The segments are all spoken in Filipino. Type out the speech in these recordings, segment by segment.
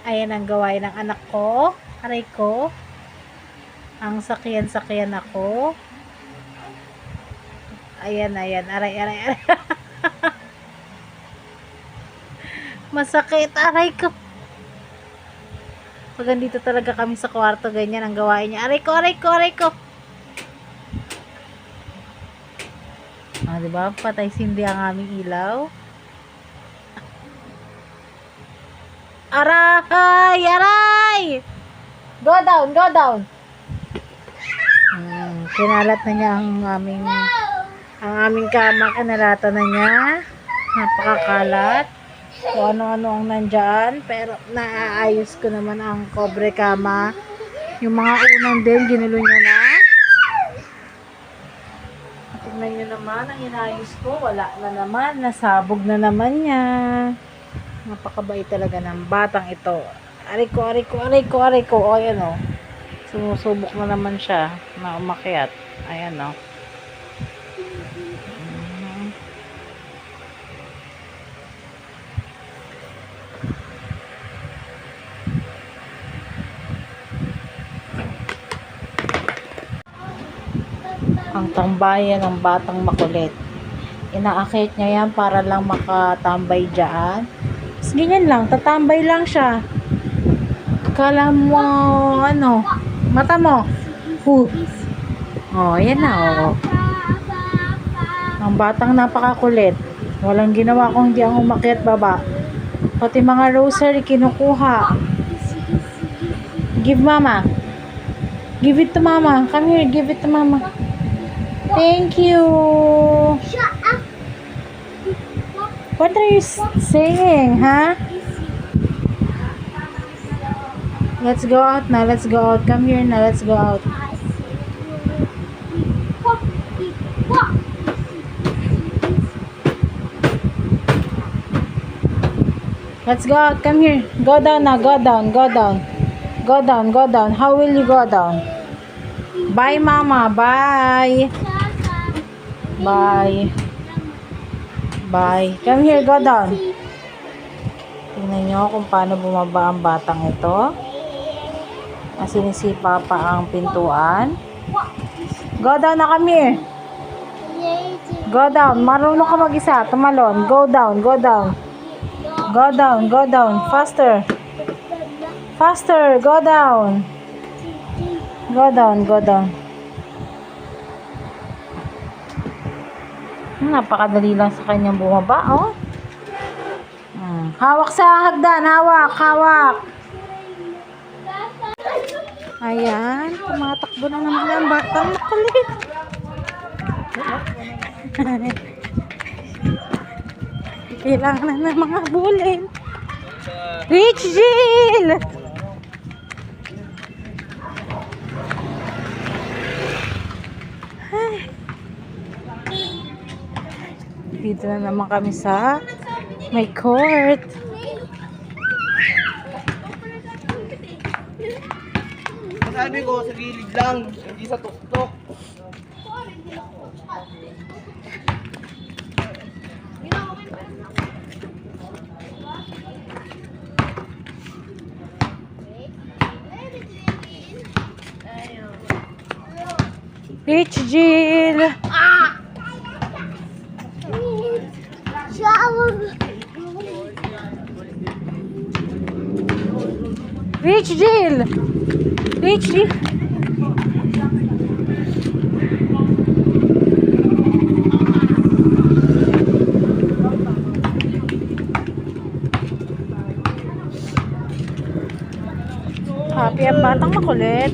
Ayan ang gawain ng anak ko. Aray ko. Ang sakyan-sakyan ako. Ayan. Aray. Masakit. Aray ko. Pag andito talaga kami sa kwarto, ganyan ang gawain niya. Aray ko. Diba? Patay sindi ang aming ilaw. Aray! Go down. Kinalat na niya ang aming kama. Kinalata na niya. Napakakalat. Kung ano-ano ang nandyan. Pero naaayos ko naman ang kobre kama. Yung mga unang din, ginulo niya na. Tingnan nyo naman, ang inayos ko. Wala na naman. Nasabog na naman niya. Napakabait talaga ng batang ito. Aray ko. O, ayan o. Sumusubok na naman siya na umakyat. Ayan o. Ang tambayan ng batang makulit. Inaakit niya yan para lang makatambay dyan. Tapos ganyan lang, tatambay lang siya. Kala mo, mata mo. Ayan na, Ang batang napakakulit. Walang ginawa kung hindi ang umakyat baba. Pati mga rosary kinukuha. Give mama. Give it to mama. Come here, give it to mama. Thank you. Shut up. What are you saying, huh? Let's go out now. Come here now. Let's go out. Let's go out. Come here. Go down now. Go down. How will you go down? Bye, mama. Bye. Come here. Go down. Tingnan nyo kung paano bumaba ang batang ito. Sinisipa pa ang pintuan. Go down na, come here. Go down. Marunong ka mag-isa. Tumalon. Go down. Faster. Go down. Napakadali lang sa kanyang bumaba, oh. Hawak sa hagdan. Hawak. Ayan, tumatakbo na naman ang batang makulit. Kailangan na ng mga bulin. Rich Jill! Dito na naman kami sa may court. Sabi ko, sa gilid lang, hindi sa tuktok. Rich Jill! Rich Jill! Happy ang batang makulit.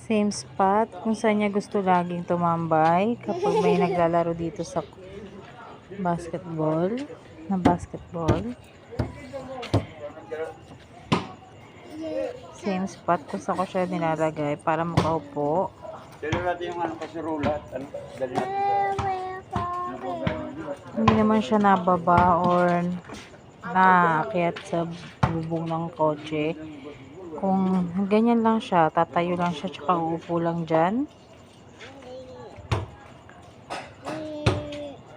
Same spot kung saan niya gusto laging tumambay kapag may naglalaro dito sa basketball. Same spot kung saan ko siya nilalagay para makaupo. Dali natin yung kasirulat. Dali natin. naman siya nababa or naakyat sa bubong ng kotse. Kung ganyan lang siya, tatayo lang siya tsaka uupo lang dyan.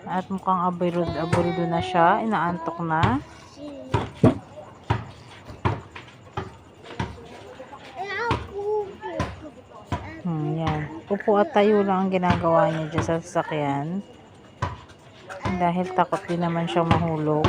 At mukhang aburido na siya, inaantok na. Yan. Upo at tayo lang ang ginagawa niya dyan sa sasakyan. Dahil takot din naman siyang mahulog.